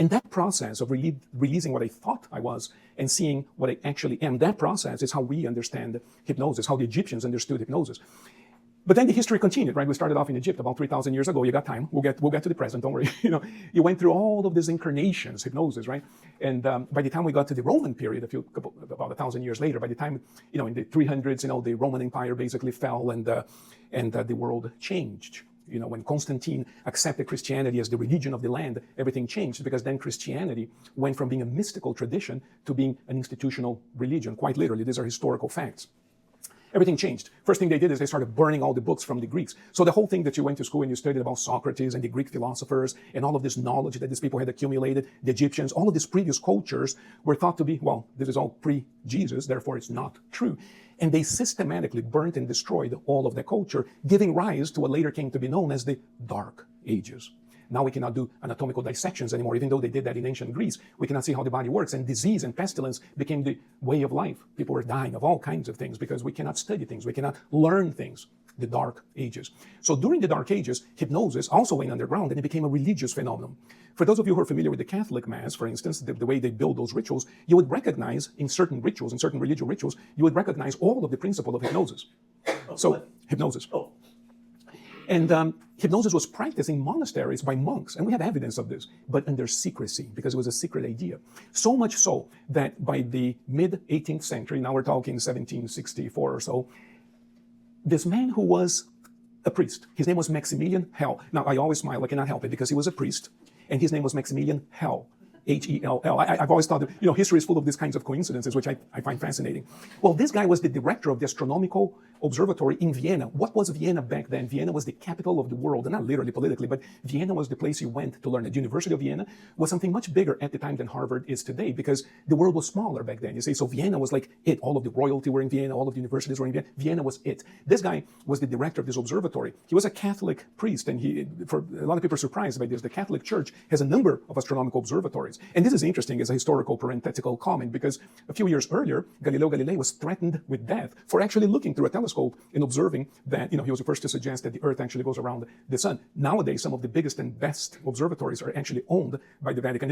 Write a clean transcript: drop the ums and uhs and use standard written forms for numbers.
And that process of releasing what I thought I was and seeing what I actually am, that process is how we understand hypnosis, how the Egyptians understood hypnosis. But then the history continued, right? We started off in Egypt about 3,000 years ago. You got time. We'll get to the present. Don't worry. You went through all of these incarnations, hypnosis, right? And by the time we got to the Roman period, about 1,000 years later, by the time, in the 300s, the Roman Empire basically fell and the world changed. When Constantine accepted Christianity as the religion of the land, everything changed, because then Christianity went from being a mystical tradition to being an institutional religion. Quite literally, these are historical facts. Everything changed. First thing they did is they started burning all the books from the Greeks. So the whole thing that you went to school and you studied about Socrates and the Greek philosophers and all of this knowledge that these people had accumulated, the Egyptians, all of these previous cultures were thought to be, well, this is all pre-Jesus, therefore it's not true. And they systematically burnt and destroyed all of their culture, giving rise to what later came to be known as the Dark Ages. Now we cannot do anatomical dissections anymore, even though they did that in ancient Greece. We cannot see how the body works, and disease and pestilence became the way of life. People were dying of all kinds of things because we cannot study things, we cannot learn things. The Dark Ages. So during the Dark Ages, hypnosis also went underground and it became a religious phenomenon. For those of you who are familiar with the Catholic Mass, for instance, the way they build those rituals, you would recognize in certain rituals, in certain religious rituals, you would recognize all of the principle of hypnosis. So, hypnosis. And hypnosis was practiced in monasteries by monks, and we have evidence of this, but under secrecy, because it was a secret idea. So much so that by the mid-18th century, now we're talking 1764 or so, this man who was a priest, his name was Maximilian Hell. Now, I always smile, I cannot help it, because he was a priest, and his name was Maximilian Hell. H-E-L-L. I've always thought that, history is full of these kinds of coincidences, which I find fascinating. Well, this guy was the director of the astronomical observatory in Vienna. What was Vienna back then? Vienna was the capital of the world, and not literally politically, but Vienna was the place you went to learn. The University of Vienna was something much bigger at the time than Harvard is today, because the world was smaller back then. You see, so Vienna was like it. All of the royalty were in Vienna, all of the universities were in Vienna. Vienna was it. This guy was the director of this observatory. He was a Catholic priest, and for a lot of people are surprised by this. The Catholic Church has a number of astronomical observatories. And this is interesting as a historical parenthetical comment, because a few years earlier, Galileo Galilei was threatened with death for actually looking through a telescope and observing that, he was the first to suggest that the Earth actually goes around the sun. Nowadays, some of the biggest and best observatories are actually owned by the Vatican.